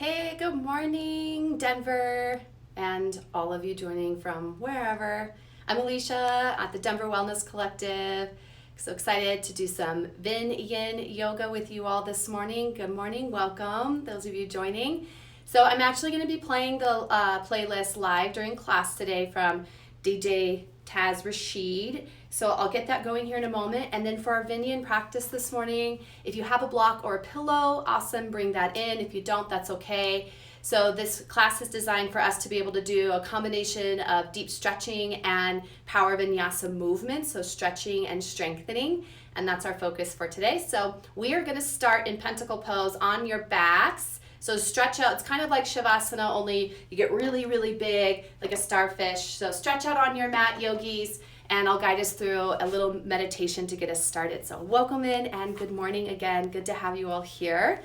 Hey, good morning, Denver, and all of you joining from wherever. I'm Alicia at the Denver Wellness Collective. So excited to do some Vin Yin yoga with you all this morning. Good morning, welcome, those of you joining. So I'm actually going to be playing the playlist live during class today from DJ Taz Rashid. So I'll get that going here in a moment. And then for our Vin Yin practice this morning, if you have a block or a pillow, awesome, bring that in. If you don't, that's okay. So this class is designed for us to be able to do a combination of deep stretching and power vinyasa movements, so stretching and strengthening, and that's our focus for today. So we are going to start in pentacle pose on your backs. So stretch out, it's kind of like Shavasana, only you get really, really big, like a starfish. So stretch out on your mat, yogis, and I'll guide us through a little meditation to get us started. So welcome in and good morning again. Good to have you all here.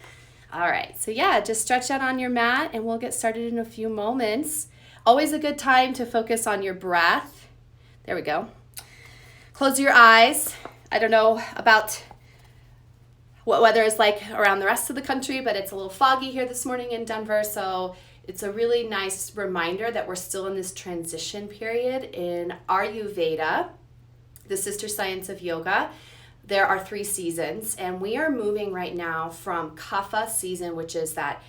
All right, so yeah, just stretch out on your mat and we'll get started in a few moments. Always a good time to focus on your breath. There we go. Close your eyes. I don't know about what weather is like around the rest of the country, but it's a little foggy here this morning in Denver, so it's a really nice reminder that we're still in this transition period in Ayurveda, the sister science of yoga. There are 3 seasons, and we are moving right now from Kapha season, which is that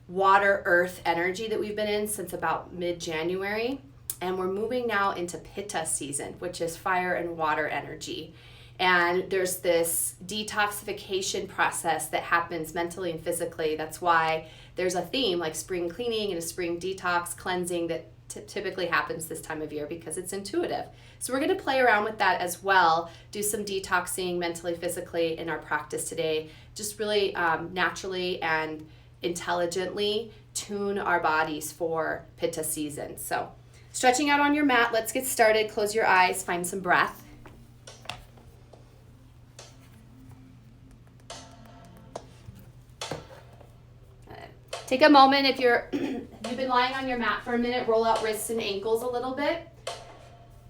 water, earth energy that we've been in since about mid-January, and we're moving now into Pitta season, which is fire and water energy. And there's this detoxification process that happens mentally and physically. That's why there's a theme like spring cleaning and a spring detox cleansing that typically happens this time of year because it's intuitive. So we're going to play around with that as well, do some detoxing mentally, physically in our practice today. Just really naturally and intelligently tune our bodies for Pitta season. So stretching out on your mat, let's get started. Close your eyes, find some breath. Take a moment if you've been lying on your mat for a minute, roll out wrists and ankles a little bit.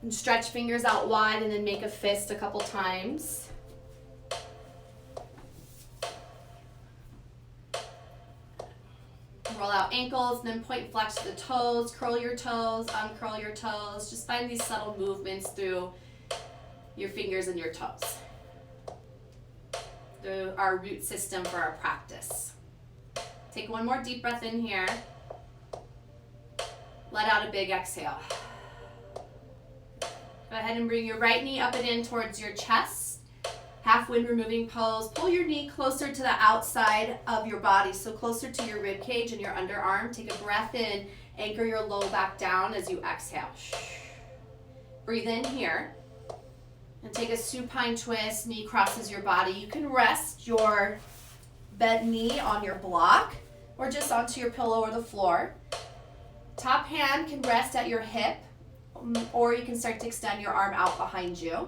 And stretch fingers out wide and then make a fist a couple times. Roll out ankles and then point flex the toes, curl your toes, uncurl your toes. Just find these subtle movements through your fingers and your toes. Through our root system for our practice. Take one more deep breath in here. Let out a big exhale. Go ahead and bring your right knee up and in towards your chest. Half wind removing pose. Pull your knee closer to the outside of your body, so closer to your rib cage and your underarm. Take a breath in. Anchor your low back down as you exhale. Breathe in here. And take a supine twist. Knee crosses your body. You can rest your bent knee on your block or just onto your pillow or the floor. Top hand can rest at your hip, or you can start to extend your arm out behind you.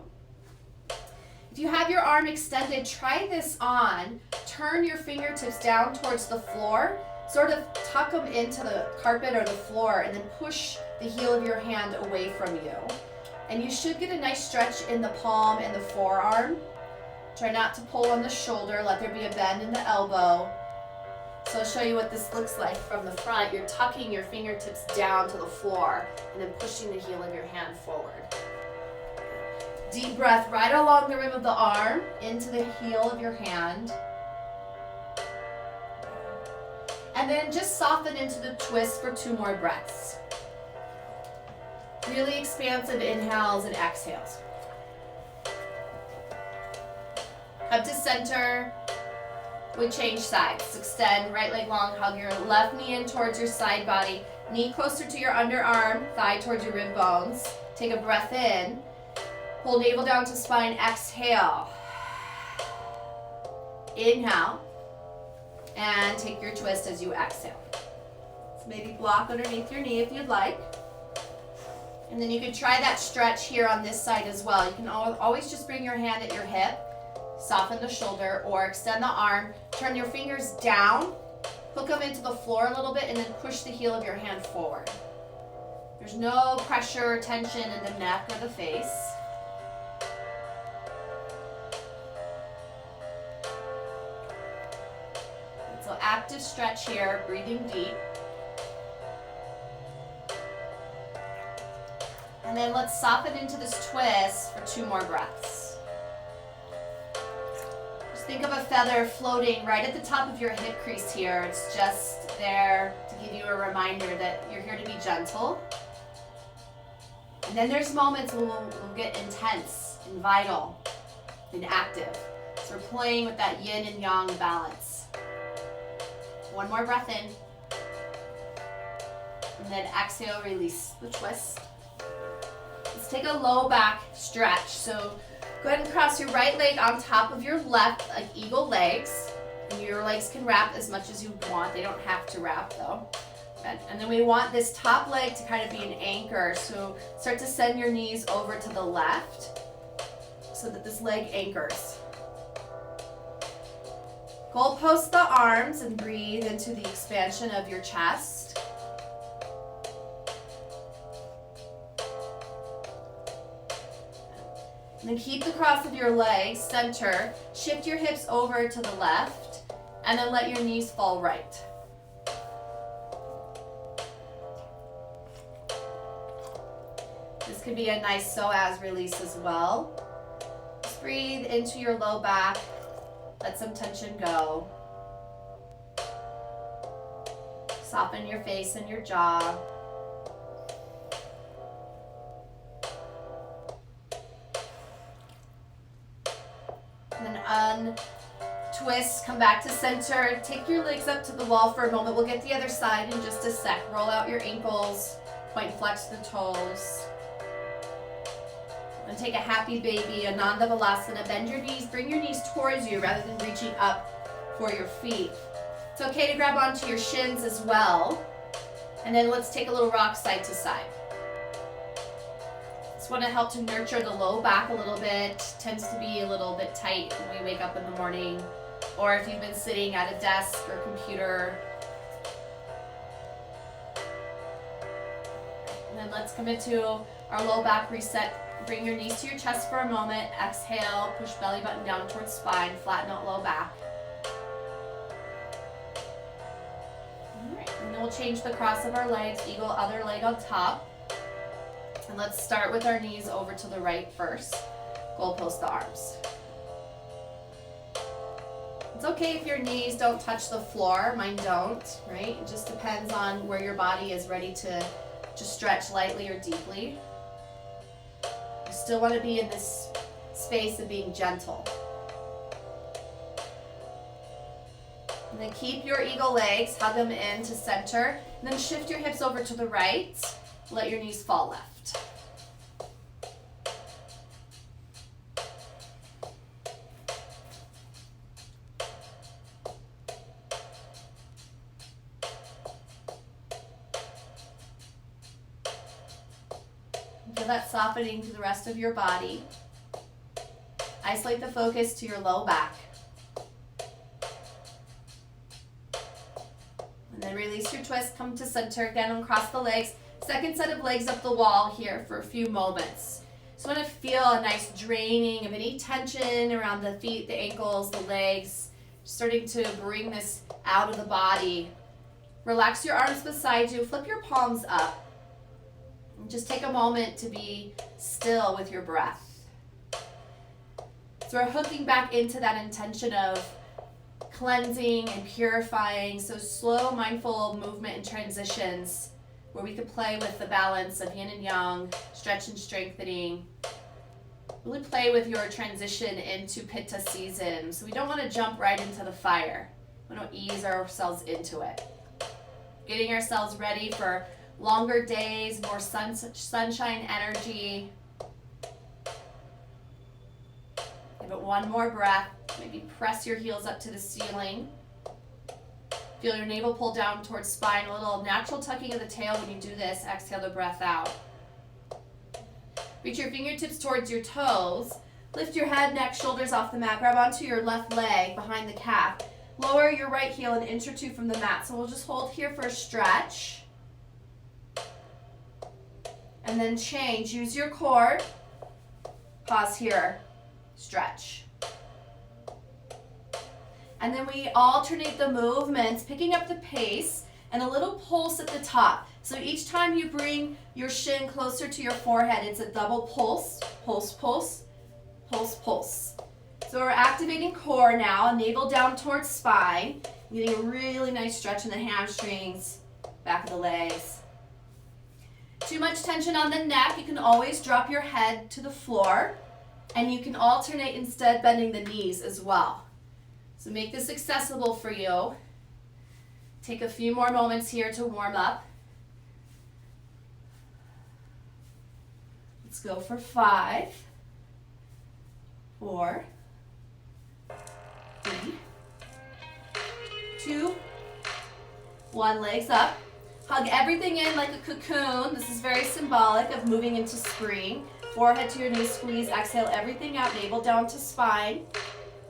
If you have your arm extended, try this on. Turn your fingertips down towards the floor, sort of tuck them into the carpet or the floor, and then push the heel of your hand away from you. And you should get a nice stretch in the palm and the forearm. Try not to pull on the shoulder. Let there be a bend in the elbow. So I'll show you what this looks like from the front. You're tucking your fingertips down to the floor and then pushing the heel of your hand forward. Deep breath right along the rim of the arm into the heel of your hand. And then just soften into the twist for 2 more breaths. Really expansive inhales and exhales. Up to center. We change sides. Extend, right leg long, hug your left knee in towards your side body. Knee closer to your underarm, thigh towards your rib bones. Take a breath in. Pull navel down to spine, exhale. Inhale. And take your twist as you exhale. So maybe block underneath your knee if you'd like. And then you can try that stretch here on this side as well. You can always just bring your hand at your hip. Soften the shoulder or extend the arm. Turn your fingers down. Hook them into the floor a little bit and then push the heel of your hand forward. There's no pressure or tension in the neck or the face. So at active stretch here, breathing deep. And then let's soften into this twist for 2 more breaths. Just think of a feather floating right at the top of your hip crease here. It's just there to give you a reminder that you're here to be gentle. And then there's moments when we'll get intense and vital and active. So we're playing with that yin and yang balance. 1 more breath in. And then exhale, release the twist. Let's take a low back stretch. So go ahead and cross your right leg on top of your left, like eagle legs. And your legs can wrap as much as you want. They don't have to wrap though. Good. And then we want this top leg to kind of be an anchor. So start to send your knees over to the left so that this leg anchors. Goalpost the arms and breathe into the expansion of your chest. And then keep the cross of your legs, center, shift your hips over to the left, and then let your knees fall right. This could be a nice psoas release as well. Just breathe into your low back, let some tension go. Soften your face and your jaw. And then untwist, come back to center. Take your legs up to the wall for a moment. We'll get the other side in just a sec. Roll out your ankles, point flex the toes. And take a happy baby, Ananda Balasana. Bend your knees, bring your knees towards you rather than reaching up for your feet. It's okay to grab onto your shins as well. And then let's take a little rock side to side. Just want to help to nurture the low back a little bit. Tends to be a little bit tight when we wake up in the morning, or if you've been sitting at a desk or computer. And then let's come into our low back reset. Bring your knees to your chest for a moment. Exhale, push belly button down towards spine, flatten out low back. All right, and then we'll change the cross of our legs, eagle, other leg on top. And let's start with our knees over to the right first. Goalpost the arms. It's okay if your knees don't touch the floor. Mine don't, right? It just depends on where your body is ready to stretch lightly or deeply. You still want to be in this space of being gentle. And then keep your eagle legs, hug them in to center, and then shift your hips over to the right. Let your knees fall left. Feel that softening to the rest of your body. Isolate the focus to your low back. And then release your twist, come to center again, uncross the legs. Second set of legs up the wall here for a few moments. So I want to feel a nice draining of any tension around the feet, the ankles, the legs. Starting to bring this out of the body. Relax your arms beside you, flip your palms up. And just take a moment to be still with your breath. So we're hooking back into that intention of cleansing and purifying. So slow, mindful movement and transitions where we can play with the balance of yin and yang, stretch and strengthening. Really play with your transition into pitta season. So we don't want to jump right into the fire. We want to ease ourselves into it. Getting ourselves ready for longer days, more sunshine energy. Give it one more breath. Maybe press your heels up to the ceiling. Feel your navel pull down towards spine. A little natural tucking of the tail when you do this. Exhale the breath out. Reach your fingertips towards your toes. Lift your head, neck, shoulders off the mat. Grab onto your left leg behind the calf. Lower your right heel an inch or two from the mat. So we'll just hold here for a stretch. And then change. Use your core. Pause here. Stretch. And then we alternate the movements, picking up the pace and a little pulse at the top. So each time you bring your shin closer to your forehead, it's a double pulse, pulse, pulse, pulse, pulse. So we're activating core now, navel down towards spine, getting a really nice stretch in the hamstrings, back of the legs. Too much tension on the neck, you can always drop your head to the floor, and you can alternate instead bending the knees as well. So make this accessible for you. Take a few more moments here to warm up. Let's go for 5, 4, 3, 2, 1. Legs up. Hug everything in like a cocoon. This is very symbolic of moving into spring. Forehead to your knees, squeeze. Exhale everything out, navel down to spine.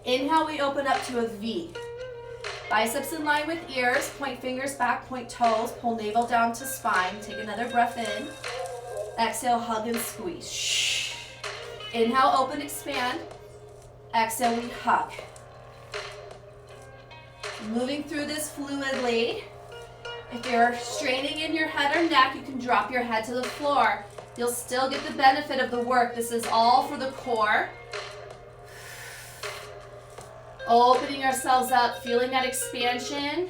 Inhale, we open up to a V. Biceps in line with ears. Point fingers back, point toes. Pull navel down to spine. Take another breath in. Exhale, hug and squeeze. Shh. Inhale, open, expand. Exhale, we hug. Moving through this fluidly. If you're straining in your head or neck, you can drop your head to the floor. You'll still get the benefit of the work. This is all for the core. Opening ourselves up, feeling that expansion,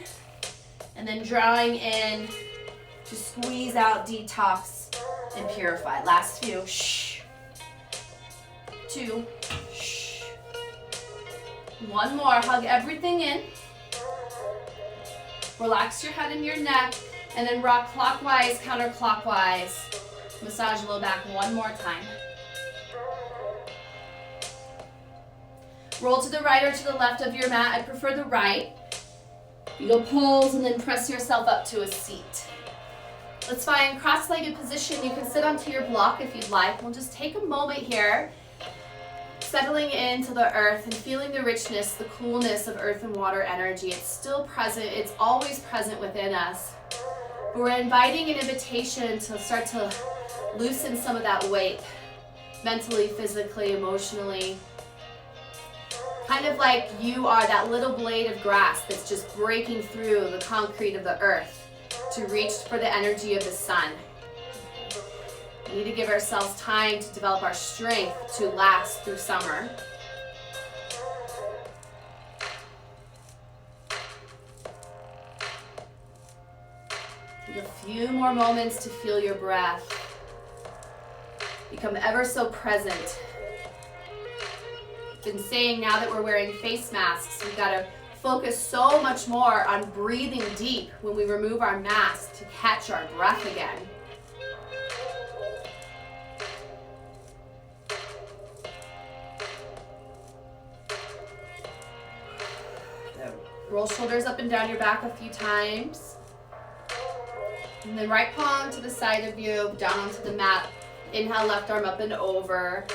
and then drawing in to squeeze out, detox, and purify. Last few. Shh. 2. Shh. 1 more. Hug everything in. Relax your head and your neck, and then rock clockwise, counterclockwise. Massage low back 1 more time. Roll to the right or to the left of your mat. I prefer the right. You'll pose and then press yourself up to a seat. Let's find cross-legged position. You can sit onto your block if you'd like. We'll just take a moment here, settling into the earth and feeling the richness, the coolness of earth and water energy. It's still present. It's always present within us. But we're inviting an invitation to start to loosen some of that weight, mentally, physically, emotionally. Kind of like you are that little blade of grass that's just breaking through the concrete of the earth to reach for the energy of the sun. We need to give ourselves time to develop our strength to last through summer. Take a few more moments to feel your breath. Become ever so present. Been saying now that we're wearing face masks, we've got to focus so much more on breathing deep when we remove our mask to catch our breath again. Roll shoulders up and down your back a few times. And then right palm to the side of you, down onto the mat. Inhale, left arm up and over.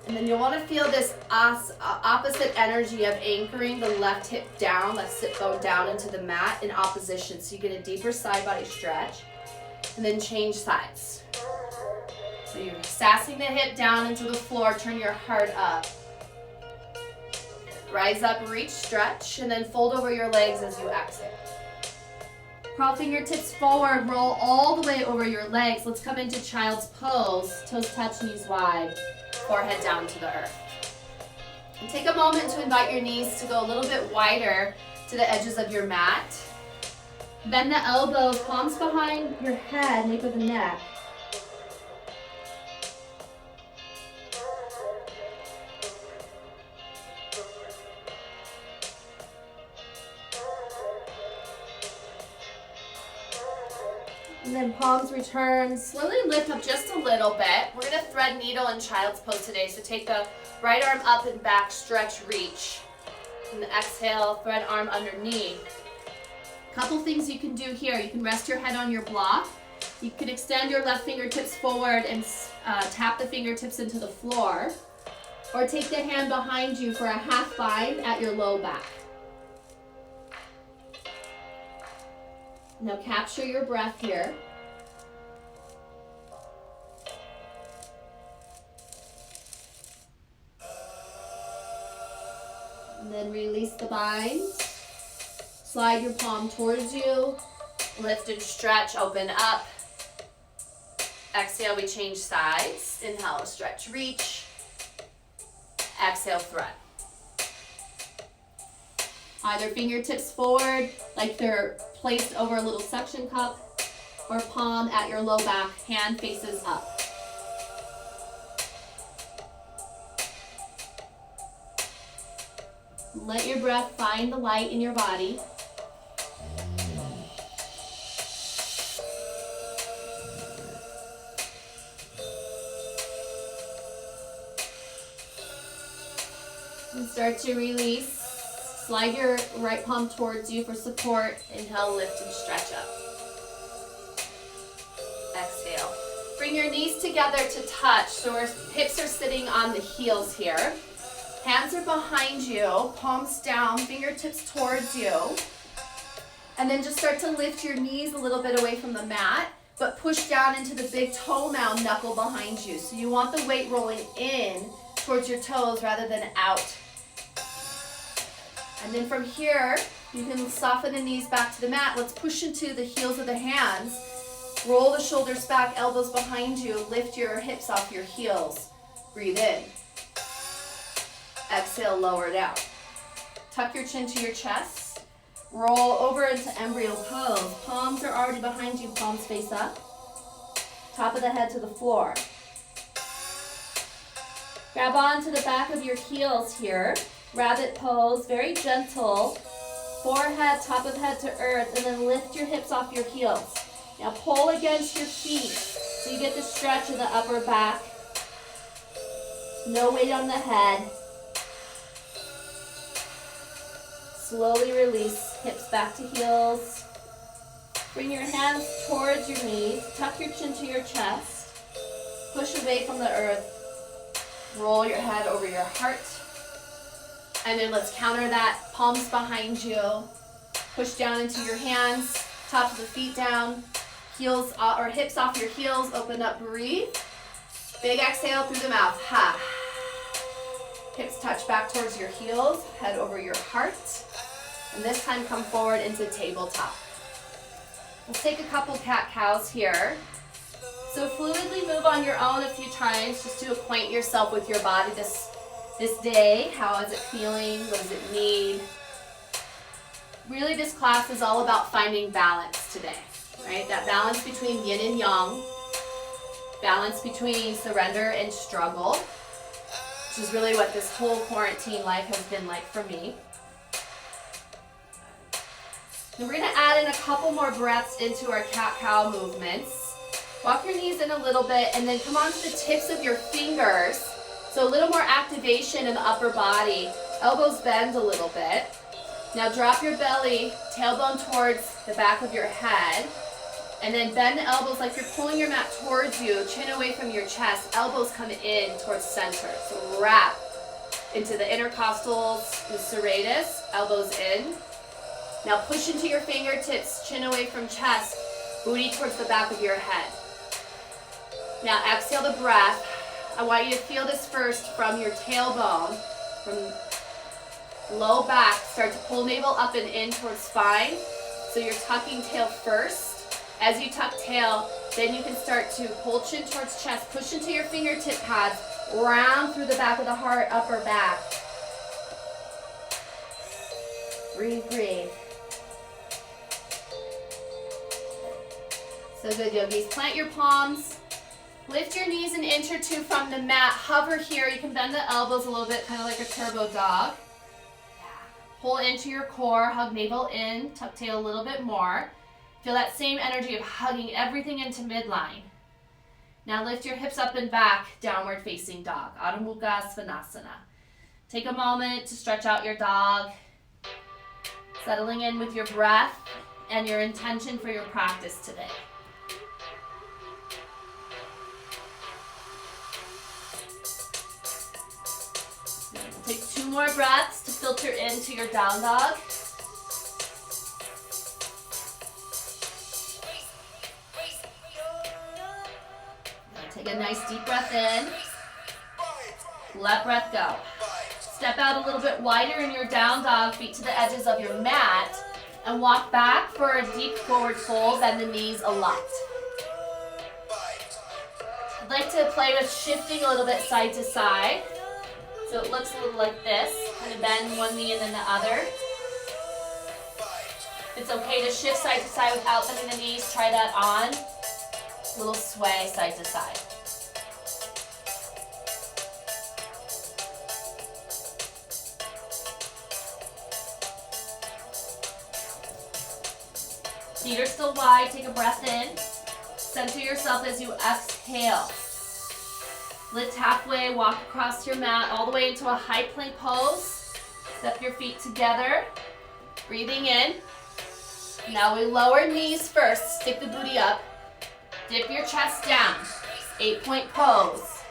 And then you'll want to feel this opposite energy of anchoring the left hip down, left sit bone down into the mat in opposition. So you get a deeper side body stretch. And then change sides. So you're sassing the hip down into the floor, turn your heart up. Rise up, reach, stretch, and then fold over your legs as you exhale. Crawl fingertips forward, roll all the way over your legs. Let's come into child's pose. Toes touch, knees wide, forehead down to the earth. And take a moment to invite your knees to go a little bit wider to the edges of your mat. Bend the elbows, palms behind your head, nape of the neck. And then palms return. Slowly lift up just a little bit. We're going to thread needle in child's pose today. So take the right arm up and back, stretch, reach. And exhale, thread arm underneath. Couple things you can do here. You can rest your head on your block. You can extend your left fingertips forward and tap the fingertips into the floor. Or take the hand behind you for a half bind at your low back. Now capture your breath here. And then release the bind. slide your palm towards you. Lift and stretch, open up. Exhale, we change sides. Inhale, stretch, reach. Exhale, thread. Either fingertips forward, like they're placed over a little suction cup, or palm at your low back, hand faces up. Let your breath find the light in your body. And start to release. Slide your right palm towards you for support. Inhale, lift and stretch up. Exhale. Bring your knees together to touch. So our hips are sitting on the heels here. Hands are behind you, palms down, fingertips towards you. And then just start to lift your knees a little bit away from the mat, but push down into the big toe mound knuckle behind you. So you want the weight rolling in towards your toes rather than out. And then from here, you can soften the knees back to the mat. Let's push into the heels of the hands. Roll the shoulders back, elbows behind you. Lift your hips off your heels. Breathe in. Exhale, lower down. Tuck your chin to your chest. Roll over into Embryo Pose. Palms are already behind you, palms face up. Top of the head to the floor. Grab onto the back of your heels here. Rabbit pose, very gentle. Forehead, top of head to earth, and then lift your hips off your heels. Now pull against your feet so you get the stretch in the upper back. No weight on the head. Slowly release, hips back to heels. Bring your hands towards your knees. Tuck your chin to your chest. Push away from the earth. Roll your head over your heart. And then let's counter that. Palms behind you. Push down into your hands. Top of the feet down. Heels or hips off your heels. Open up, breathe. Big exhale through the mouth. Ha. Hips touch back towards your heels. Head over your heart. And this time come forward into tabletop. Let's take a couple cat-cows here. So fluidly move on your own a few times just to acquaint yourself with your body this day. How is it feeling? What does it need? Really, this class is all about finding balance today, right? That balance between yin and yang, balance between surrender and struggle, which is really what this whole quarantine life has been like for me. And we're going to add in a couple more breaths into our cat-cow movements. Walk your knees in a little bit and then come onto the tips of your fingers. So a little more activation in the upper body. Elbows bend a little bit. Now drop your belly, tailbone towards the back of your head. And then bend the elbows like you're pulling your mat towards you, chin away from your chest, elbows come in towards center. So wrap into the intercostals, the serratus, elbows in. Now push into your fingertips, chin away from chest, booty towards the back of your head. Now exhale the breath. I want you to feel this first from your tailbone, from low back. Start to pull navel up and in towards spine. So you're tucking tail first. As you tuck tail, then you can start to pull chin towards chest, push into your fingertip pads, round through the back of the heart, upper back. Breathe, breathe. So good, yogis. Plant your palms. Lift your knees an inch or two from the mat. Hover here. You can bend the elbows a little bit, kind of like a turbo dog. Pull into your core. Hug navel in. Tuck tail a little bit more. Feel that same energy of hugging everything into midline. Now lift your hips up and back. Downward facing dog. Adho Mukha Svanasana. Take a moment to stretch out your dog. Settling in with your breath and your intention for your practice today. Take 2 more breaths to filter into your down dog. Now take a nice deep breath in. Let breath go. Step out a little bit wider in your down dog, feet to the edges of your mat. And walk back for a deep forward fold, bend the knees a lot. I'd like to play with shifting a little bit side to side. So it looks a little like this. Kind of bend one knee and then the other. It's okay to shift side to side without bending the knees. Try that on. A little sway side to side. Feet are still wide. Take a breath in. Center yourself as you exhale. Lift halfway, walk across your mat all the way into a high plank pose. Step your feet together. Breathing in. Now we lower knees first. Stick the booty up. Dip your chest down. 8-point pose.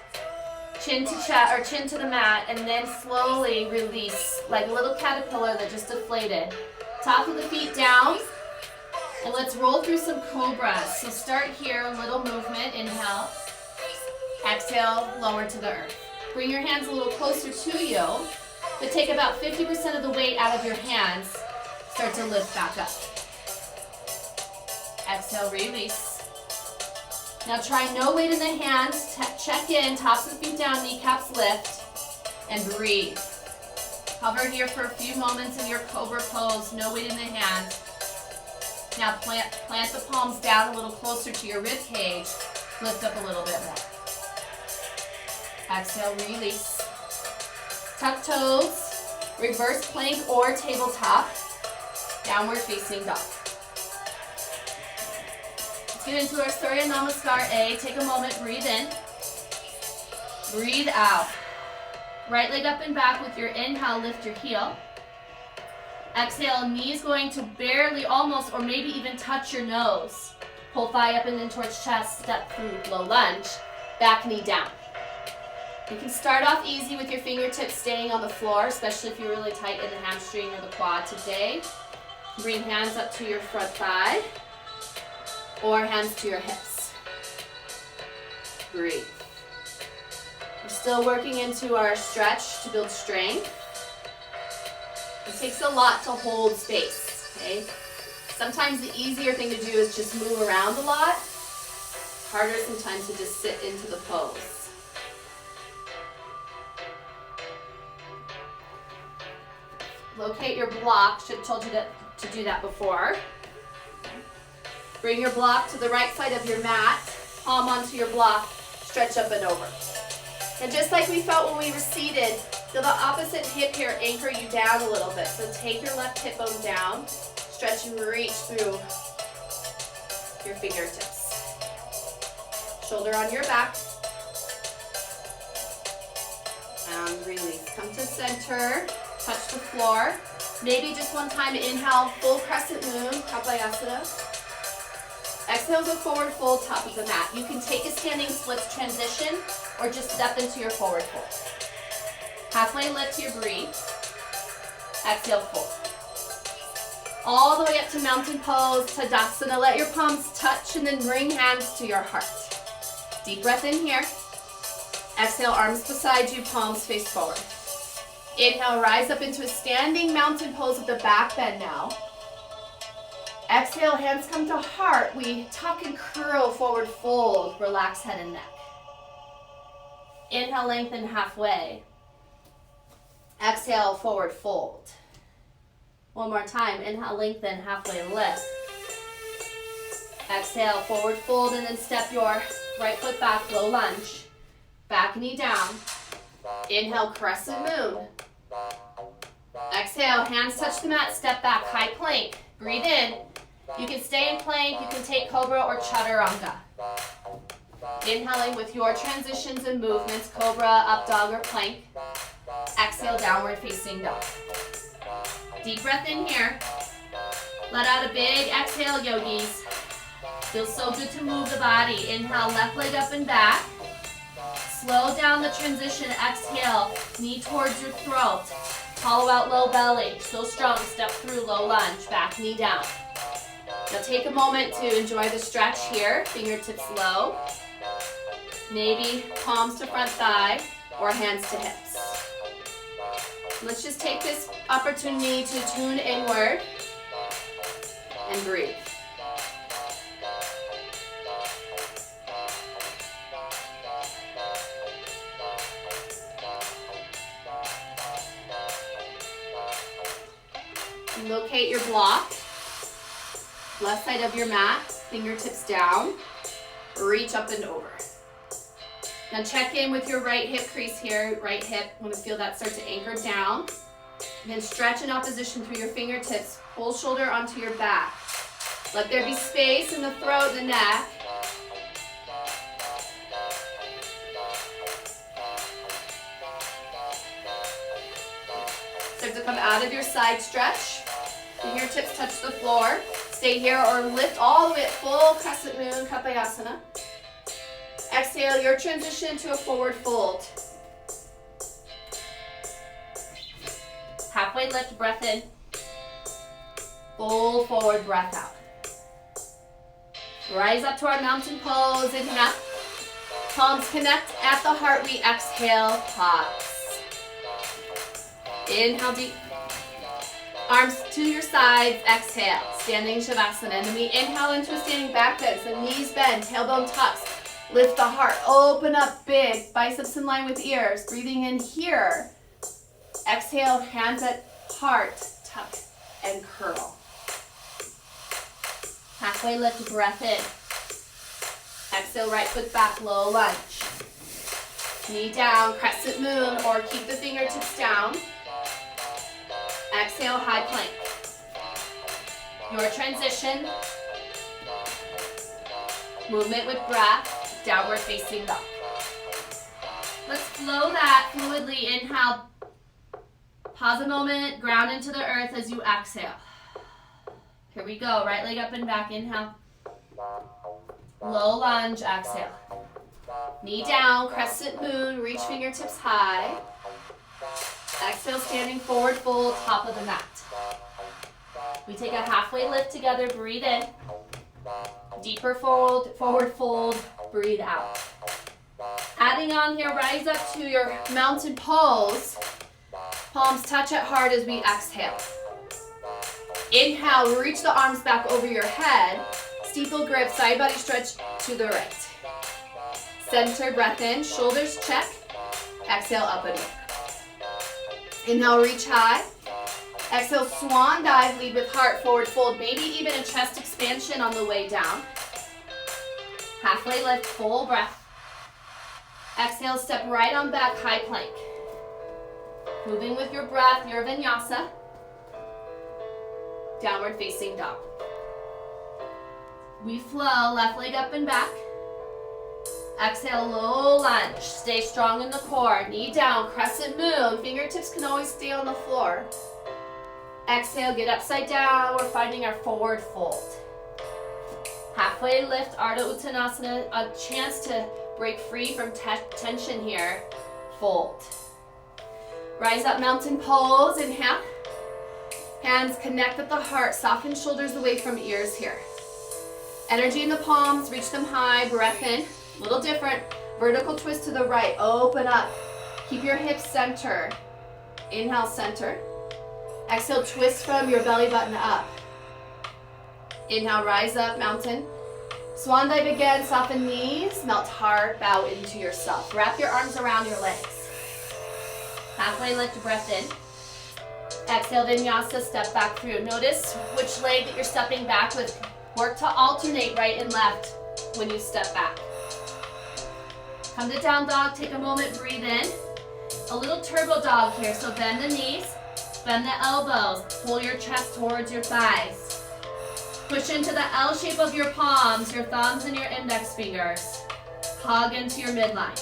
Chin to chest or chin to the mat, and then slowly release like a little caterpillar that just deflated. Top of the feet down. And let's roll through some cobras. So start here, a little movement. Inhale. Exhale, lower to the earth. Bring your hands a little closer to you, but take about 50% of the weight out of your hands. Start to lift back up. Exhale, release. Now try no weight in the hands. Check in, tops of the feet down, kneecaps lift, and breathe. Hover here for a few moments in your Cobra Pose, no weight in the hands. Now plant the palms down a little closer to your rib cage. Lift up a little bit more. Exhale, release. Tuck toes, reverse plank or tabletop, downward facing dog. Let's get into our Surya Namaskar A. Take a moment, breathe in. Breathe out. Right leg up and back with your inhale, lift your heel. Exhale, knees going to barely, almost, or maybe even touch your nose. Pull thigh up and in towards chest, step through low lunge. Back knee down. You can start off easy with your fingertips staying on the floor, especially if you're really tight in the hamstring or the quad today. Bring hands up to your front thigh or hands to your hips. Breathe. We're still working into our stretch to build strength. It takes a lot to hold space, okay? Sometimes the easier thing to do is just move around a lot. It's harder sometimes to just sit into the pose. Locate your block. Should have told you to do that before. Bring your block to the right side of your mat. Palm onto your block. Stretch up and over. And just like we felt when we were seated, feel the opposite hip here anchor you down a little bit. So take your left hip bone down. Stretch and reach through your fingertips. Shoulder on your back. And release. Come to center. Touch the floor. Maybe just one time inhale, full crescent moon, Kapayasana. Exhale, go forward fold, top of the mat. You can take a standing splits transition or just step into your forward fold. Halfway lift your breathe. Exhale, fold. All the way up to mountain pose, Tadasana. Let your palms touch and then bring hands to your heart. Deep breath in here. Exhale, arms beside you, palms face forward. Inhale, rise up into a standing mountain pose with the back bend now. Exhale, hands come to heart. We tuck and curl, forward fold. Relax head and neck. Inhale, lengthen halfway. Exhale, forward fold. One more time. Inhale, lengthen, halfway lift. Exhale, forward fold, and then step your right foot back, low lunge. Back knee down. Inhale, crescent moon. Exhale, hands touch the mat, step back, high plank. Breathe in. You can stay in plank, you can take Cobra or Chaturanga. Inhaling with your transitions and movements, Cobra, up dog, or plank. Exhale, downward facing dog. Deep breath in here. Let out a big exhale, yogis. Feels so good to move the body. Inhale, left leg up and back. Slow down the transition, exhale, knee towards your throat. Hollow out low belly, so strong, step through low lunge, back knee down. Now take a moment to enjoy the stretch here, fingertips low. Maybe palms to front thigh or hands to hips. Let's just take this opportunity to tune inward. and breathe. Locate your block. Left side of your mat, fingertips down. Reach up and over. Now check in with your right hip crease here. Right hip, want to feel that start to anchor down. And then stretch in opposition through your fingertips. Pull shoulder onto your back. Let there be space in the throat, the neck. Start to come out of your side stretch. Fingertips touch the floor. Stay here or lift all the way at full crescent moon, Kapayasana. Exhale your transition to a forward fold. Halfway lift, breath in. Full forward breath out. Rise up to our mountain pose. Inhale. Palms connect at the heart. We exhale, pause. Inhale deep. Arms to your sides, exhale. Standing Shavasana. And then we inhale into a standing back bend. So knees bend, tailbone tucks. Lift the heart, open up big. Biceps in line with ears. Breathing in here. Exhale, hands at heart, tuck and curl. Halfway lift, breath in. Exhale, right foot back, low lunge. Knee down, crescent moon, or keep the fingertips down. Exhale, high plank. Your transition. Movement with breath, downward facing dog. Let's flow that fluidly. Inhale. Pause a moment, ground into the earth as you exhale. Here we go, right leg up and back, inhale. Low lunge, exhale. Knee down, crescent moon, reach fingertips high. Exhale, standing forward fold, top of the mat. We take a halfway lift together, breathe in. Deeper fold, forward fold, breathe out. Adding on here, rise up to your mountain pose. Palms touch at heart as we exhale. Inhale, reach the arms back over your head. Steeple grip, side body stretch to the right. Center, breath in, shoulders check. Exhale, up and over. Inhale, reach high. Exhale, swan dive, lead with heart, forward fold. Maybe even a chest expansion on the way down. Halfway lift, full breath. Exhale, step right on back, high plank. Moving with your breath, your Vinyasa. Downward facing dog. We flow, left leg up and back. Exhale, low lunge. Stay strong in the core. Knee down, crescent moon. Fingertips can always stay on the floor. Exhale, get upside down. We're finding our forward fold. Halfway lift, Ardha Uttanasana. A chance to break free from tension here. Fold. Rise up, mountain pose. Inhale. Hands connect at the heart. Soften shoulders away from ears here. Energy in the palms. Reach them high. Breath in. A little different. Vertical twist to the right. Open up. Keep your hips center. Inhale, center. Exhale, twist from your belly button up. Inhale, rise up, mountain. Swan dive again. Soften knees. Melt heart. Bow into yourself. Wrap your arms around your legs. Halfway lift, breath in. Exhale, Vinyasa, step back through. Notice which leg that you're stepping back with. Work to alternate right and left when you step back. Come to down dog, take a moment, breathe in. A little turbo dog here, so bend the knees, bend the elbows, pull your chest towards your thighs. Push into the L shape of your palms, your thumbs and your index fingers. Hug into your midline.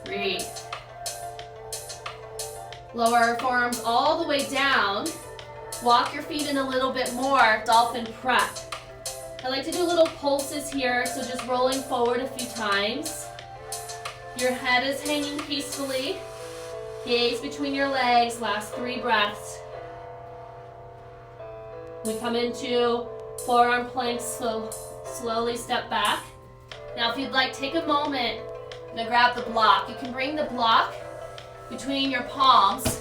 Breathe. Lower forearms all the way down. Walk your feet in a little bit more, dolphin prep. I like to do little pulses here, so just rolling forward a few times. Your head is hanging peacefully. Gaze between your legs, last 3 breaths. We come into forearm planks, so slowly step back. Now if you'd like, take a moment to grab the block. You can bring the block between your palms.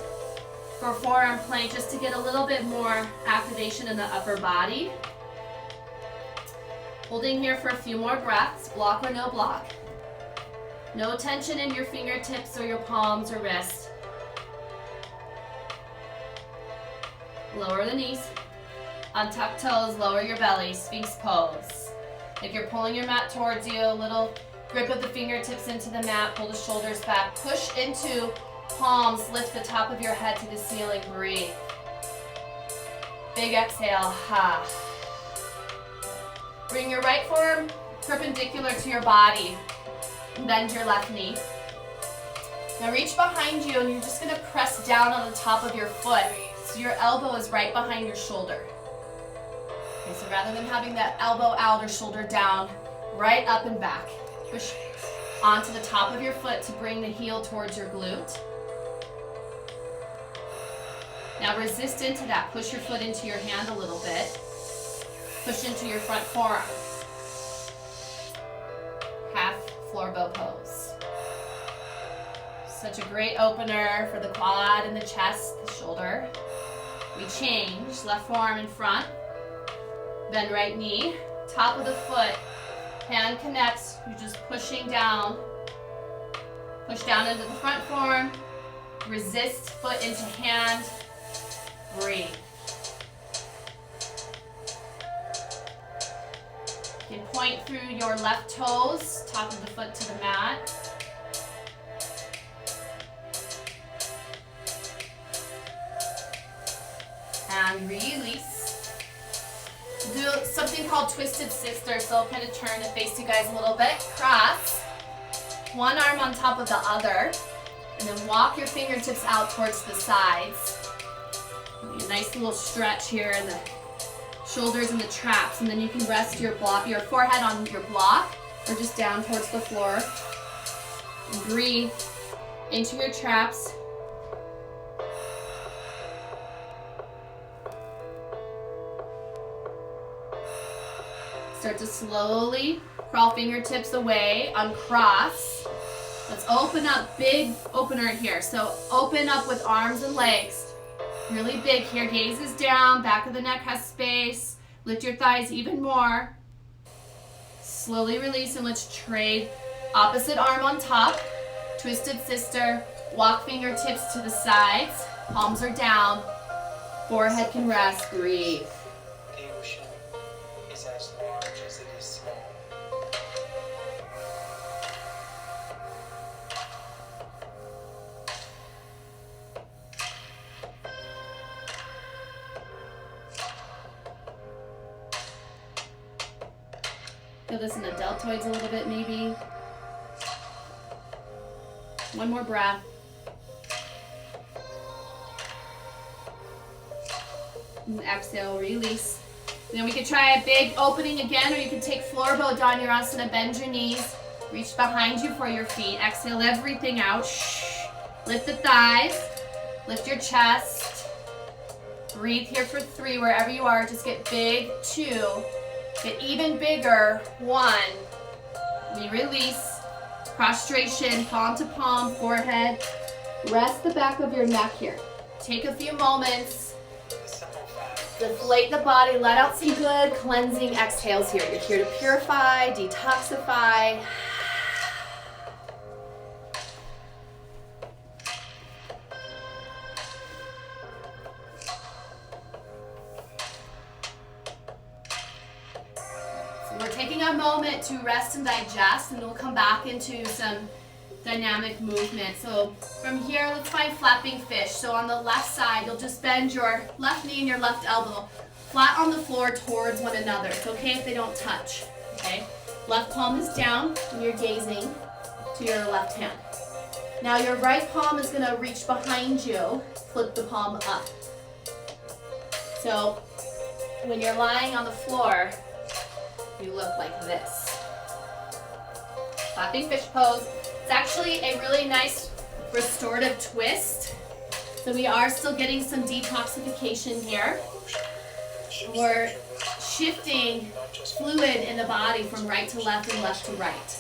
for forearm plank, just to get a little bit more activation in the upper body. Holding here for a few more breaths, block or no block. No tension in your fingertips or your palms or wrists. Lower the knees. Untuck toes, lower your belly, Sphinx pose. If you're pulling your mat towards you, a little grip of the fingertips into the mat, pull the shoulders back, push into palms, lift the top of your head to the ceiling, breathe. Big exhale, ha. Bring your right forearm perpendicular to your body. Bend your left knee. Now reach behind you and you're just gonna press down on the top of your foot so your elbow is right behind your shoulder. Okay, so rather than having that elbow out or shoulder down, right up and back. Push onto the top of your foot to bring the heel towards your glute. Now resist into that. Push your foot into your hand a little bit. Push into your front forearm. Half floor bow pose. Such a great opener for the quad and the chest, the shoulder. We change. Left forearm in front. Bend right knee. Top of the foot. Hand connects. You're just pushing down. Push down into the front forearm. Resist, foot into hand. Breathe. You can point through your left toes, top of the foot to the mat. And release. Do something called Twisted Sister, so I'll kind of turn to face you guys a little bit. Cross. One arm on top of the other. And then walk your fingertips out towards the sides. A nice little stretch here in the shoulders and the traps, and then you can rest your forehead on your block or just down towards the floor. And breathe into your traps. Start to slowly crawl fingertips away, uncross. Let's open up, big opener here. So open up with arms and legs. Really big here, gaze is down, back of the neck has space. Lift your thighs even more. Slowly release and let's trade. Opposite arm on top, Twisted Sister. Walk fingertips to the sides, palms are down. Forehead can rest, breathe. The ocean is as large as it is small. Feel this in the deltoids a little bit maybe. One more breath. And exhale, release. And then we could try a big opening again, or you could take floor bow Dhanurasana, bend your knees, reach behind you for your feet. Exhale everything out. Shh. Lift the thighs, lift your chest. Breathe here for 3, wherever you are. Just get big, 2. Get even bigger, 1. We release. Prostration, palm to palm, forehead. Rest the back of your neck here. Take a few moments. Deflate the body. Let out some good cleansing exhales here. You're here to purify, detoxify. Taking a moment to rest and digest, and we'll come back into some dynamic movement. So from here, let's find flapping fish. So on the left side, you'll just bend your left knee and your left elbow flat on the floor towards one another. It's okay if they don't touch, okay? Left palm is down and you're gazing to your left hand. Now your right palm is gonna reach behind you, flip the palm up. So when you're lying on the floor, you look like this. Flapping fish pose. It's actually a really nice restorative twist. So we are still getting some detoxification here. We're shifting fluid in the body from right to left and left to right.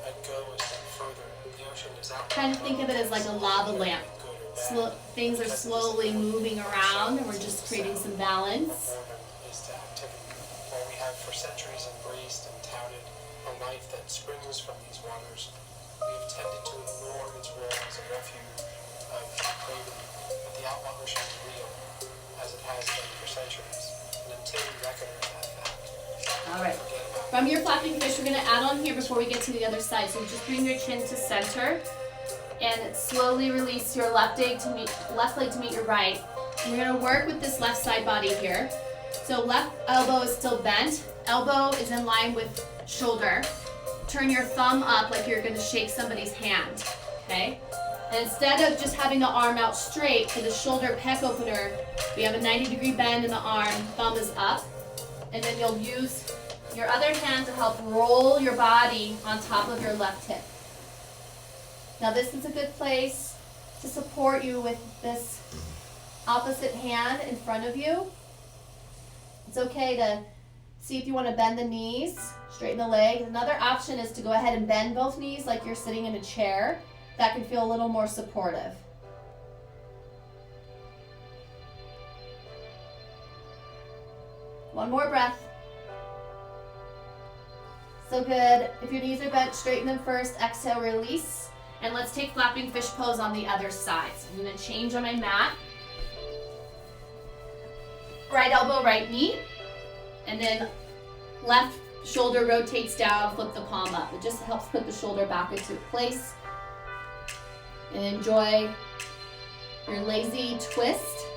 I go a step further. The ocean is out kind of think of it as like a lava lamp. Things are slowly moving around, and we're just creating some balance. Is to activity. While we have for centuries embraced and touted a life that springs from these waters, we have tended to ignore its role as a refuge of gravity. But the outwater ocean is real, as it has been for centuries. And until we recognize that fact, all right. From your flapping fish, we're going to add on here before we get to the other side. So just bring your chin to center and slowly release your left leg to meet your right. And we're going to work with this left side body here. So left elbow is still bent. Elbow is in line with shoulder. Turn your thumb up like you're going to shake somebody's hand. Okay? And instead of just having the arm out straight for the shoulder pec opener, we have a 90-degree bend in the arm. Thumb is up. And then you'll use your other hand to help roll your body on top of your left hip. Now this is a good place to support you with this opposite hand in front of you. It's okay to see if you want to bend the knees, straighten the legs. Another option is to go ahead and bend both knees like you're sitting in a chair. That can feel a little more supportive. One more breath. So good. If your knees are bent, straighten them first. Exhale, release. And let's take flapping fish pose on the other side. So I'm going to change on my mat. Right elbow, right knee. And then left shoulder rotates down, flip the palm up. It just helps put the shoulder back into place. And enjoy your lazy twist.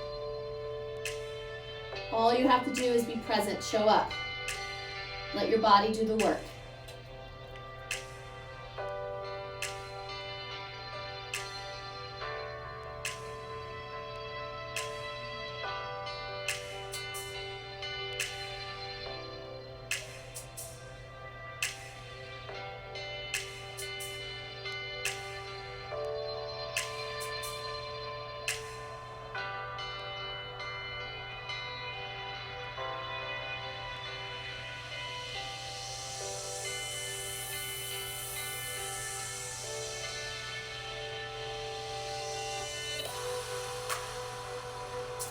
All you have to do is be present, show up. Let your body do the work.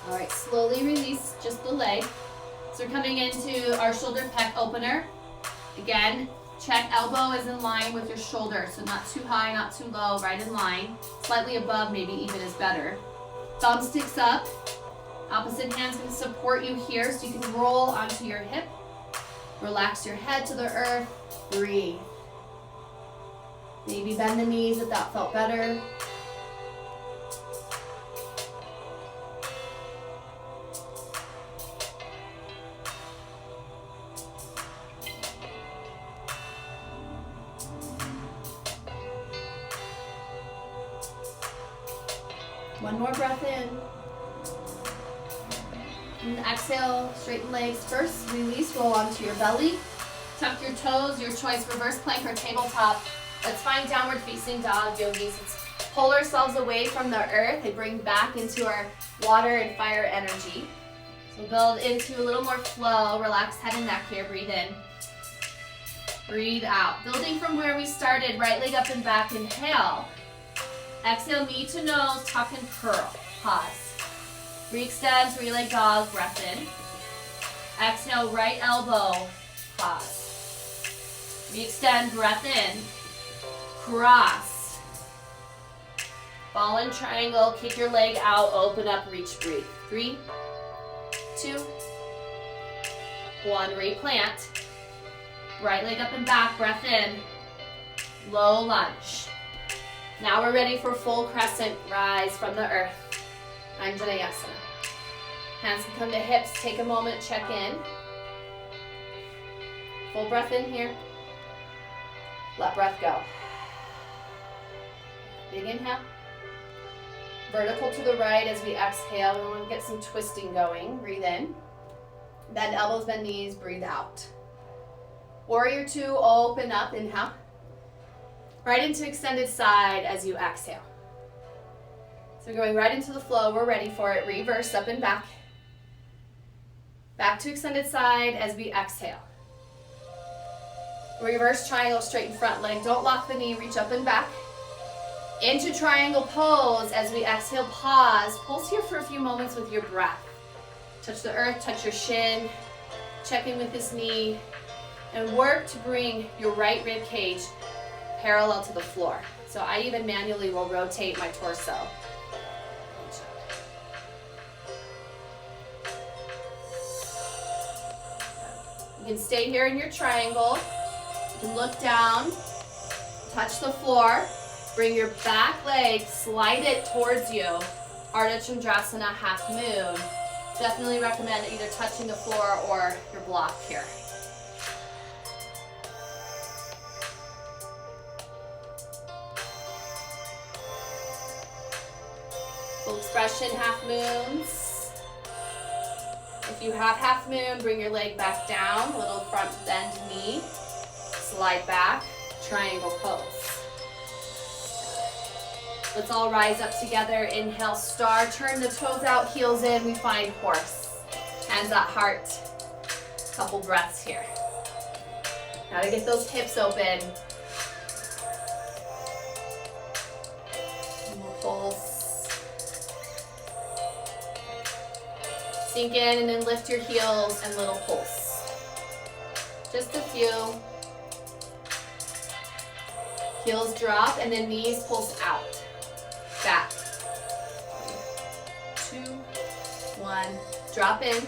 All right, slowly release just the leg. So we're coming into our shoulder pec opener. Again, check elbow is in line with your shoulder, so not too high, not too low, right in line. Slightly above maybe even is better. Thumb sticks up. Opposite hand's going to support you here so you can roll onto your hip. Relax your head to the earth. Breathe. Maybe bend the knees if that felt better. One more breath in. And exhale, straighten legs first. Release, roll onto your belly. Tuck your toes, your choice, reverse plank or tabletop. Let's find downward facing dog, yogis. Let's pull ourselves away from the earth and bring back into our water and fire energy. So build into a little more flow. Relax head and neck here. Breathe in. Breathe out. Building from where we started, right leg up and back. Inhale. Exhale, knee to nose, tuck and curl. Pause. Re-extend, three-leg dog, breath in. Exhale, right elbow, pause. Re-extend, breath in. Cross. Ball and triangle, kick your leg out, open up, reach, breathe. 3, 2, 1, replant. Right leg up and back, breath in. Low lunge. Now we're ready for full crescent rise from the earth. Untitled. Hands can come to hips. Take a moment, check in. Full breath in here. Let breath go. Big inhale. Vertical to the right as we exhale. We want to get some twisting going. Breathe in. Bend elbows, bend knees. Breathe out. Warrior 2, open up. Inhale. Right into extended side as you exhale. So we're going right into the flow. We're ready for it. Reverse up and back. Back to extended side as we exhale. Reverse triangle, straighten front leg. Don't lock the knee. Reach up and back. Into triangle pose. As we exhale, pause. Pulse here for a few moments with your breath. Touch the earth, touch your shin. Check in with this knee. And work to bring your right rib cage parallel to the floor. So I even manually will rotate my torso. You can stay here in your triangle. You can look down, touch the floor, bring your back leg, slide it towards you. Ardha Chandrasana, half moon. Definitely recommend either touching the floor or your block here. Full expression, half moons. If you have half moon, bring your leg back down, little front bend knee, slide back, triangle pose. Let's all rise up together. Inhale, star, turn the toes out, heels in, we find horse. Hands at heart. Couple breaths here. Now to get those hips open. More pulse. Sink in and then lift your heels and little pulse. Just a few. Heels drop and then knees pulse out. Back. 2, 1. Drop in.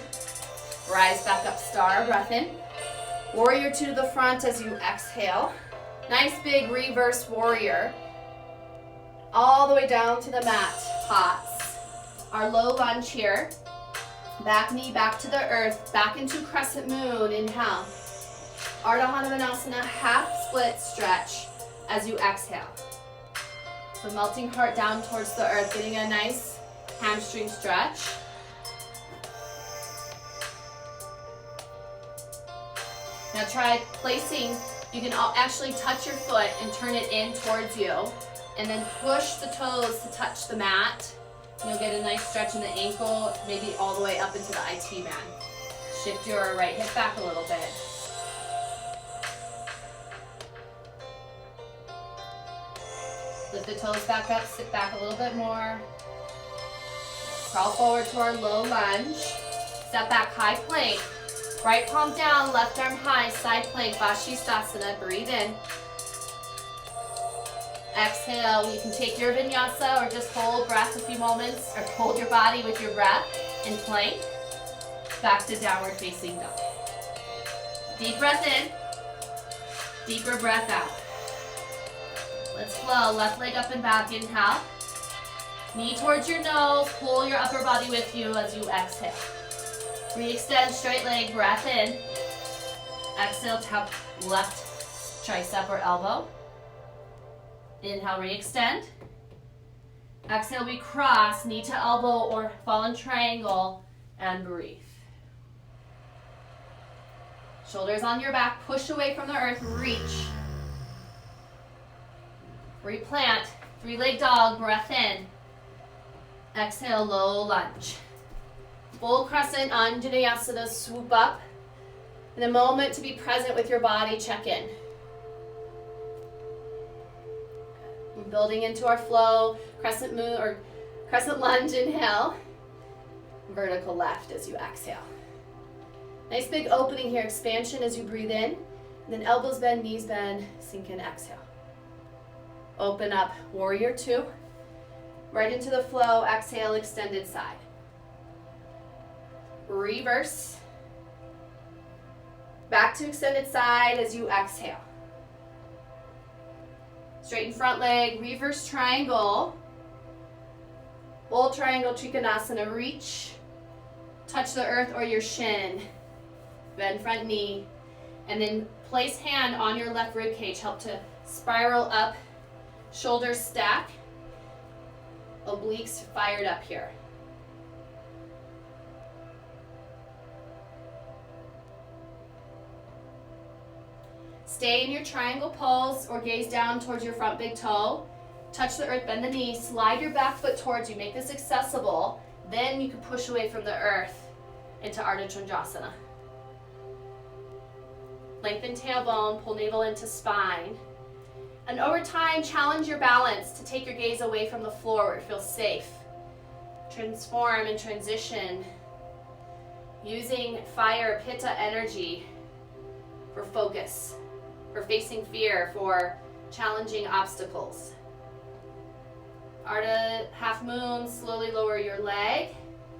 Rise back up, star, breath in. Warrior 2 to the front as you exhale. Nice big reverse warrior. All the way down to the mat. Pause. Our low lunge here. Back knee back to the earth, back into crescent moon, inhale. Ardha Hanumanasana, half split stretch as you exhale. So melting heart down towards the earth, getting a nice hamstring stretch. Now try placing, you can actually touch your foot and turn it in towards you, and then push the toes to touch the mat. You'll get a nice stretch in the ankle, maybe all the way up into the IT mat. Shift your right hip back a little bit. Lift the toes back up, sit back a little bit more. Crawl forward to our low lunge. Step back, high plank. Right palm down, left arm high, side plank, Vashisthasana. Breathe in. Exhale, you can take your vinyasa or just hold breath a few moments, or hold your body with your breath in plank. Back to downward facing dog. Deep breath in, deeper breath out. Let's flow, left leg up and back, inhale. Knee towards your nose, pull your upper body with you as you exhale. Re-extend, straight leg, breath in. Exhale, tap left tricep or elbow. Inhale, re-extend. Exhale, we cross, knee to elbow or fallen triangle, and breathe. Shoulders on your back, push away from the earth, reach. Replant, 3-leg dog, breath in. Exhale, low lunge. Full crescent, Anjaneyasana, swoop up. In a moment to be present with your body, check in. We're building into our flow, crescent moon or crescent lunge, inhale. Vertical left as you exhale. Nice big opening here, expansion as you breathe in. And then elbows bend, knees bend, sink in, exhale. Open up, warrior 2. Right into the flow, exhale, extended side. Reverse. Back to extended side as you exhale. Straighten front leg, reverse triangle. Full triangle Trikonasana, reach. Touch the earth or your shin. Bend front knee. And then place hand on your left rib cage. Help to spiral up. Shoulders stack. Obliques fired up here. Stay in your triangle pose or gaze down towards your front big toe. Touch the earth, bend the knee, slide your back foot towards you. Make this accessible. Then you can push away from the earth into Ardha Chandrasana. Lengthen tailbone, pull navel into spine. And over time, challenge your balance to take your gaze away from the floor where it feels safe. Transform and transition using fire, pitta energy for focus, for facing fear, for challenging obstacles. Ardha half moon, slowly lower your leg,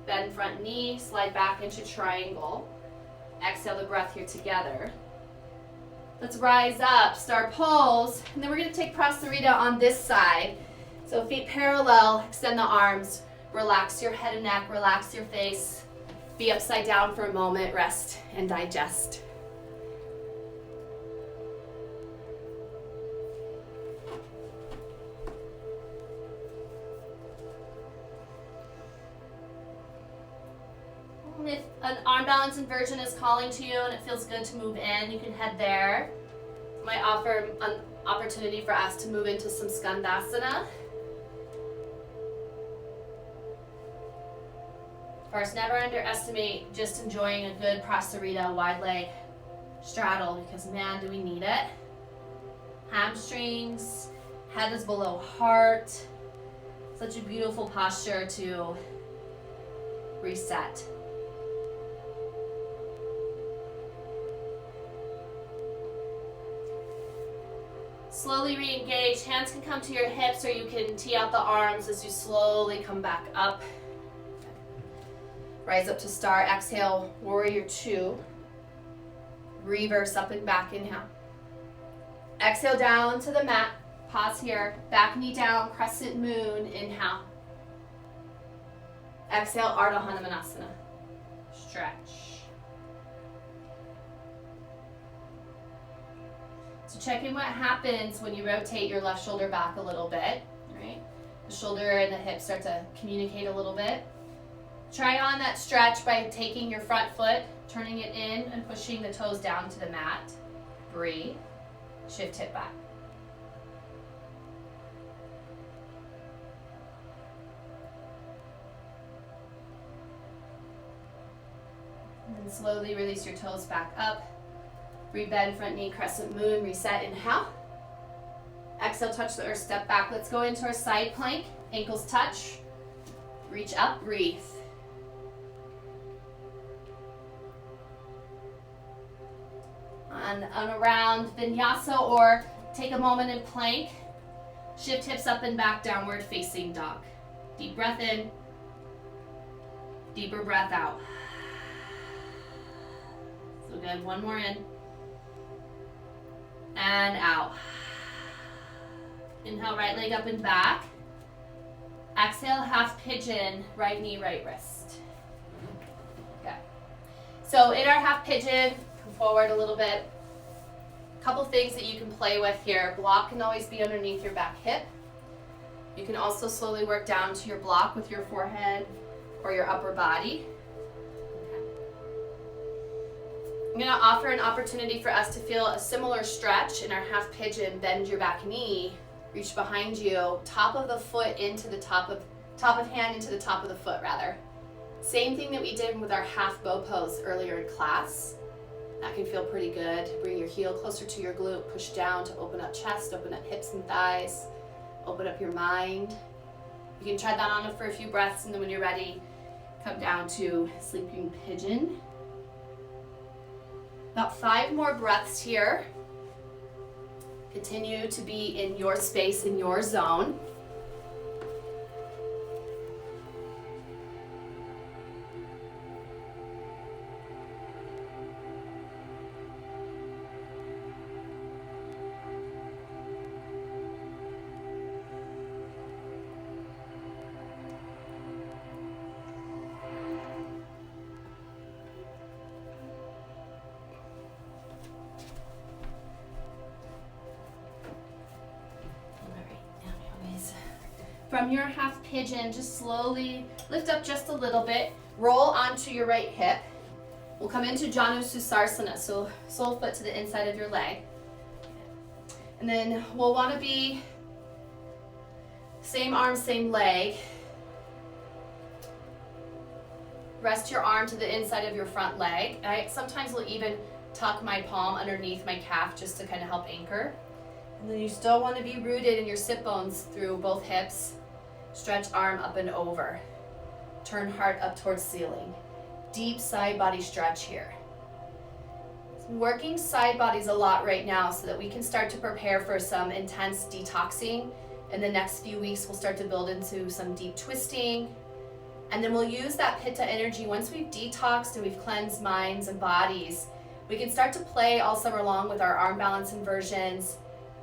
bend front knee, slide back into triangle. Exhale the breath here together. Let's rise up, star pose, and then we're gonna take Prasarita on this side. So feet parallel, extend the arms, relax your head and neck, relax your face. Be upside down for a moment, rest and digest. If an arm balance inversion is calling to you and it feels good to move in, you can head there. Might offer an opportunity for us to move into some Skandasana. First, never underestimate just enjoying a good Prasarita wide leg straddle, because man, do we need it. Hamstrings, head is below heart. Such a beautiful posture to reset. Slowly re-engage. Hands can come to your hips, or you can tee out the arms as you slowly come back up. Rise up to star. Exhale, warrior two. Reverse up and back, inhale. Exhale down to the mat. Pause here. Back knee down, crescent moon, inhale. Exhale, Ardha Hanumanasana. Stretch. So check in what happens when you rotate your left shoulder back a little bit, right? The shoulder and the hips start to communicate a little bit. Try on that stretch by taking your front foot, turning it in and pushing the toes down to the mat. Breathe. Shift hip back. And then slowly release your toes back up. Rebend, front knee, crescent moon, reset, inhale. Exhale, touch the earth, step back. Let's go into our side plank. Ankles touch. Reach up, breathe. And around Vinyasa, or take a moment in plank. Shift hips up and back, downward facing dog. Deep breath in. Deeper breath out. So good, one more in. And out. Inhale, right leg up and back. Exhale, half pigeon, right knee, right wrist. Okay. So in our half pigeon, come forward a little bit. Couple things that you can play with here. Block can always be underneath your back hip. You can also slowly work down to your block with your forehead or your upper body. I'm going to offer an opportunity for us to feel a similar stretch in our half pigeon. Bend your back knee, reach behind you, top of the foot into the top of hand into the top of the foot rather. Same thing that we did with our half bow pose earlier in class. That can feel pretty good. Bring your heel closer to your glute, push down to open up chest, open up hips and thighs, open up your mind. You can try that on for a few breaths, and then when you're ready, come down to sleeping pigeon. About 5 more breaths here. Continue to be in your space, in your zone. From your half pigeon, just slowly lift up just a little bit. Roll onto your right hip. We'll come into Janu Susarsana, so sole foot to the inside of your leg. And then we'll want to be same arm, same leg. Rest your arm to the inside of your front leg. Sometimes we'll even tuck my palm underneath my calf just to kind of help anchor. And then you still want to be rooted in your sit bones through both hips. Stretch arm up and over. Turn heart up towards ceiling. Deep side body stretch here. So working side bodies a lot right now so that we can start to prepare for some intense detoxing. In the next few weeks, we'll start to build into some deep twisting. And then we'll use that pitta energy once we've detoxed and we've cleansed minds and bodies. We can start to play all summer long with our arm balance inversions,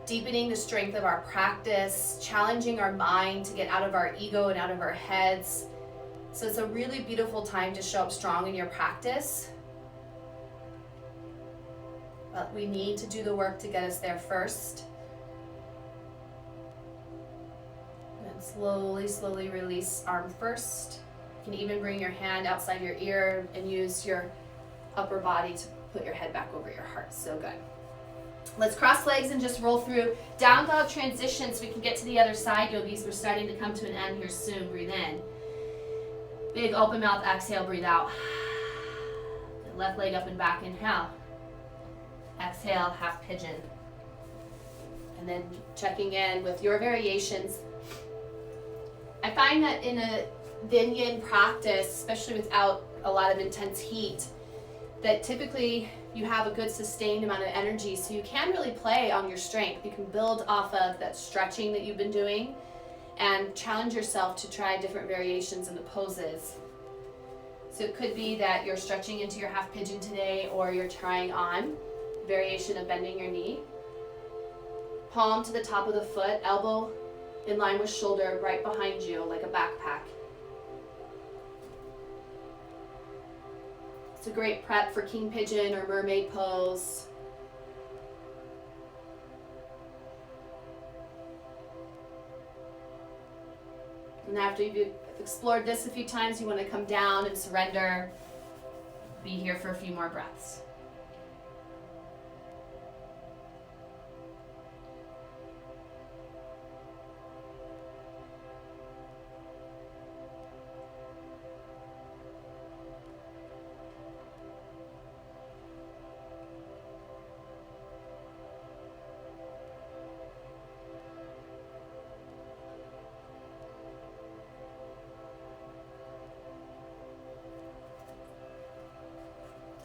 deepening the strength of our practice, challenging our mind to get out of our ego and out of our heads. So it's a really beautiful time to show up strong in your practice. But we need to do the work to get us there first. And slowly, slowly release arm first. You can even bring your hand outside your ear and use your upper body to put your head back over your heart. So good. Let's cross legs and just roll through. Down dog transition so we can get to the other side, yogis. We're starting to come to an end here soon. Breathe in. Big open mouth exhale, breathe out. Left leg up and back, inhale. Exhale, half pigeon. And then checking in with your variations. I find that in a Vin Yin practice, especially without a lot of intense heat, that typically you have a good sustained amount of energy, so you can really play on your strength. You can build off of that stretching that you've been doing and challenge yourself to try different variations in the poses. So it could be that you're stretching into your half pigeon today, or you're trying on variation of bending your knee. Palm to the top of the foot, elbow in line with shoulder, right behind you like a backpack. It's a great prep for king pigeon or mermaid pose. And after you've explored this a few times, you want to come down and surrender. Be here for a few more breaths.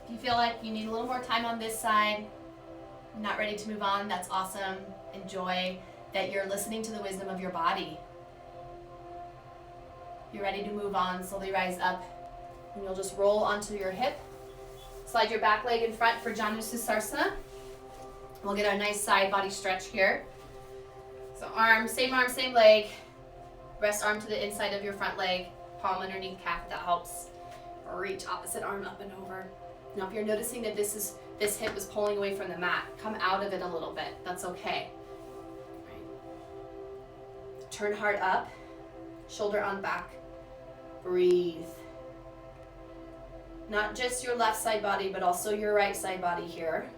If you feel like you need a little more time on this side, not ready to move on, that's awesome. Enjoy that you're listening to the wisdom of your body. You're ready to move on, slowly rise up, and you'll just roll onto your hip. Slide your back leg in front for Janu Susarsana. We'll get our nice side body stretch here. So arm, same leg. Rest arm to the inside of your front leg, palm underneath calf, if that helps. Reach opposite arm up and over. Now if you're noticing that this hip is pulling away from the mat, come out of it a little bit. That's okay. Right. Turn heart up, shoulder on back. Breathe. Not just your left side body, but also your right side body here.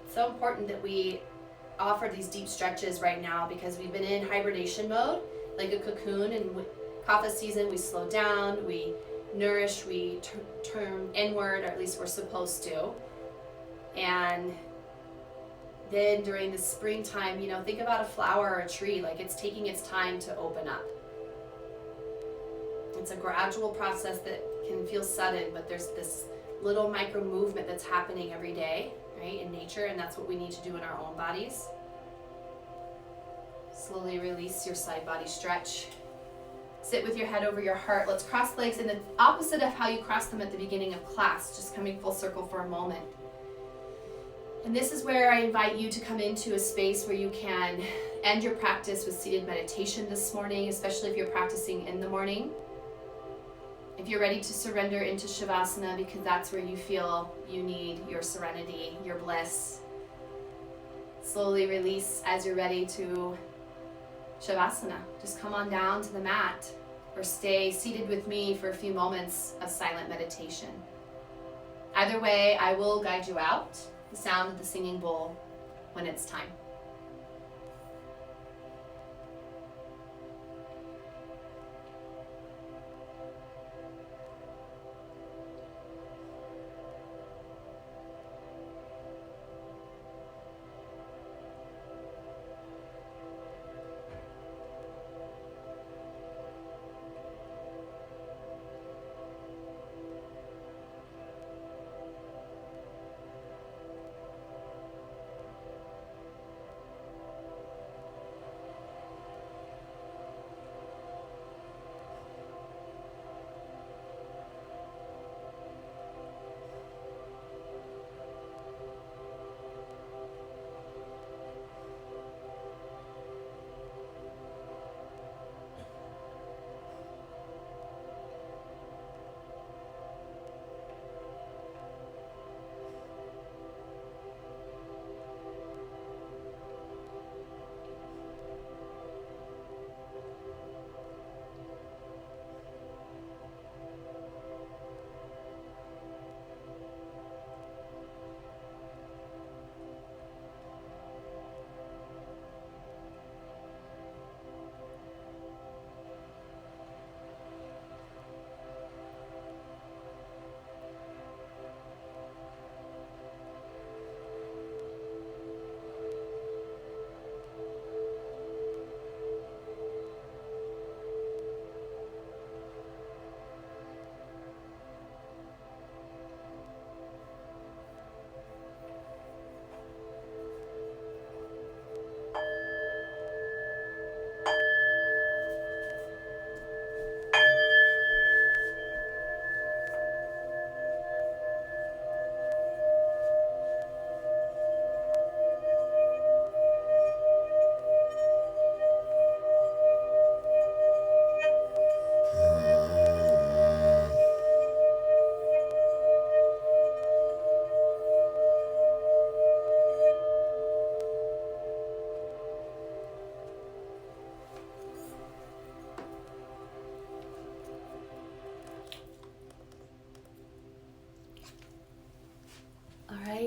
It's so important that we offer these deep stretches right now because we've been in hibernation mode, like a cocoon, and kapha season, we slow down, we nourish, we turn inward, or at least we're supposed to. And then during the springtime, think about a flower or a tree, like it's taking its time to open up. It's a gradual process that can feel sudden, but there's this little micro movement that's happening every day, right, in nature, and that's what we need to do in our own bodies. Slowly release your side body stretch. Sit with your head over your heart. Let's cross legs in the opposite of how you crossed them at the beginning of class, just coming full circle for a moment. And this is where I invite you to come into a space where you can end your practice with seated meditation this morning, especially if you're practicing in the morning. If you're ready to surrender into Shavasana, because that's where you feel you need your serenity, your bliss. Slowly release as you're ready to Shavasana. Just come on down to the mat or stay seated with me for a few moments of silent meditation. Either way, I will guide you out, the sound of the singing bowl, when it's time.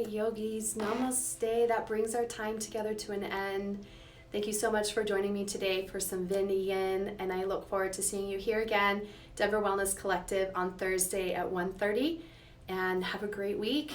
right, yogis, namaste. That brings our time together to an end. Thank you so much for joining me today for some Vin Yin, and I look forward to seeing you here again, Denver Wellness Collective, on Thursday at 1:30. And have a great week.